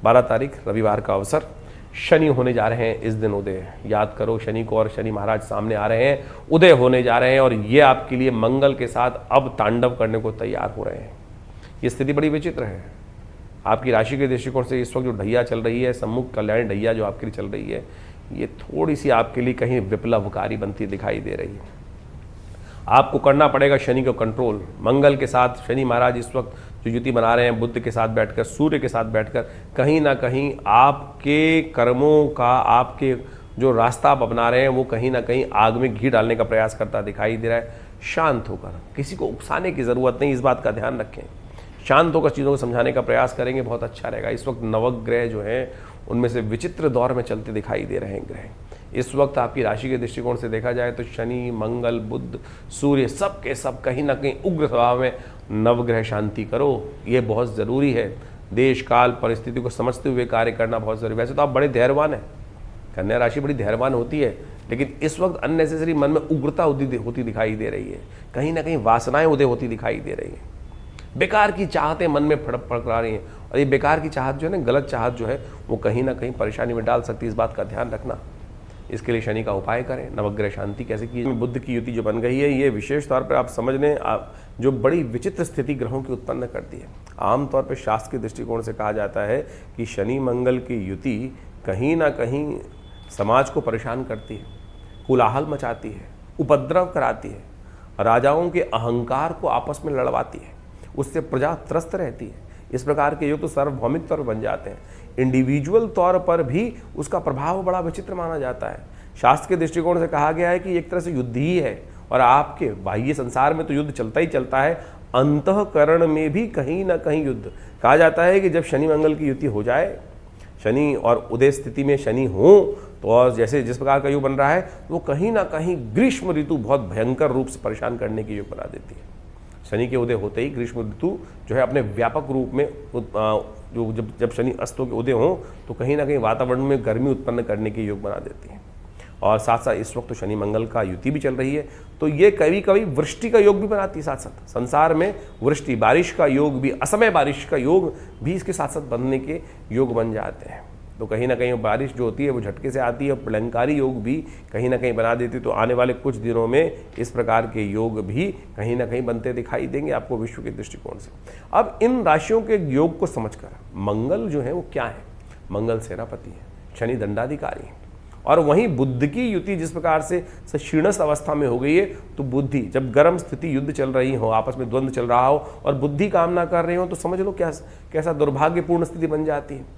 12 तारीख रविवार का अवसर, शनि होने जा रहे हैं इस दिन उदय। याद करो शनि को, और शनि महाराज सामने आ रहे हैं, उदय होने जा रहे हैं, और ये आपके लिए मंगल के साथ अब तांडव करने को तैयार हो रहे हैं। ये स्थिति बड़ी विचित्र है। आपकी राशि के दृष्टिकोण से इस वक्त जो ढैया चल रही है, सम्मुख कल्याण ढैया जो आपके लिए चल रही है, ये थोड़ी सी आपके लिए कहीं विप्लवकारी बनती दिखाई दे रही है। आपको करना पड़ेगा शनि को कंट्रोल। मंगल के साथ शनि महाराज इस वक्त जो युति बना रहे हैं, बुध के साथ बैठकर, सूर्य के साथ बैठकर, कहीं ना कहीं आपके कर्मों का, आपके जो रास्ता आप अपना रहे हैं, वो कहीं ना कहीं आग में घी डालने का प्रयास करता दिखाई दे रहा है। शांत होकर, किसी को उकसाने की ज़रूरत नहीं, इस बात का ध्यान रखें। शांत होकर चीज़ों को समझाने का प्रयास करेंगे, बहुत अच्छा रहेगा। इस वक्त नवग्रह जो हैं उनमें से विचित्र दौर में चलते दिखाई दे रहे हैं ग्रह। इस वक्त आपकी राशि के दृष्टिकोण से देखा जाए तो शनि, मंगल, बुध, सूर्य सब के सब कहीं ना कहीं उग्र स्वभाव में। नवग्रह शांति करो, ये बहुत ज़रूरी है। देश काल परिस्थिति को समझते हुए कार्य करना बहुत ज़रूरी है। वैसे तो आप बड़े धैर्यवान हैं, कन्या राशि बड़ी धैर्यवान होती है, लेकिन इस वक्त अननेसेसरी मन में उग्रता होती दिखाई दे रही है। कहीं ना कहीं वासनाएं उदय होती दिखाई दे रही हैं। बेकार की चाहतें मन में फड़फड़ा रही हैं, और ये बेकार की चाहत जो है ना, गलत चाहत जो है, वो कहीं ना कहीं परेशानी में डाल सकती है। इस बात का ध्यान रखना। इसके लिए शनि का उपाय करें। नवग्रह शांति कैसे की? बुध की युति जो बन गई है, ये विशेष तौर पर आप समझ लें, जो बड़ी विचित्र स्थिति ग्रहों की उत्पन्न करती है। आमतौर पर शास्त्र के दृष्टिकोण से कहा जाता है कि शनि मंगल की युति कहीं ना कहीं समाज को परेशान करती है, कोलाहल मचाती है, उपद्रव कराती है, राजाओं के अहंकार को आपस में लड़वाती है, उससे प्रजा त्रस्त रहती है। इस प्रकार के योग तो सार्वभौमिक तौर पर बन जाते हैं। इंडिविजुअल तौर पर भी उसका प्रभाव बड़ा विचित्र माना जाता है। शास्त्र के दृष्टिकोण से कहा गया है कि एक तरह से युद्ध ही है, और आपके बाह्य संसार में तो युद्ध चलता ही चलता है, अंतःकरण में भी कहीं ना कहीं युद्ध। कहा जाता है कि जब शनि मंगल की युति हो जाए, शनि और उदय स्थिति में शनि हो, तो और जैसे जिस प्रकार का योग बन रहा है, वो कहीं ना कहीं ग्रीष्म ऋतु बहुत भयंकर रूप से परेशान करने की योग बना देती है। शनि के उदय होते ही ग्रीष्म ऋतु जो है अपने व्यापक रूप में जो जब शनि अस्तों के उदय हों, तो कहीं ना कहीं वातावरण में गर्मी उत्पन्न करने की योग बना देती है। और साथ साथ इस वक्त तो शनि मंगल का युति भी चल रही है, तो ये कभी कभी वृष्टि का योग भी बनाती है। साथ साथ संसार में वृष्टि, बारिश का योग भी, असमय बारिश का योग भी इसके साथ साथ बनने के योग बन जाते हैं। तो कहीं ना कहीं बारिश जो होती है वो झटके से आती है, और प्रलंकारी योग भी कहीं ना कहीं बना देती है। तो आने वाले कुछ दिनों में इस प्रकार के योग भी कहीं ना कहीं बनते दिखाई देंगे आपको विश्व के दृष्टिकोण से। अब इन राशियों के योग को समझकर, मंगल जो है वो क्या है? मंगल सेनापति है, शनि दंडाधिकारी है, और वहीं बुध की युति जिस प्रकार से क्षीणस्थ अवस्था में हो गई है, तो बुद्धि जब गर्म स्थिति, युद्ध चल रही हो, आपस में द्वंद्व चल रहा हो, और बुद्धि काम ना कर रही हो, तो समझ लो कैसा दुर्भाग्यपूर्ण स्थिति बन जाती है।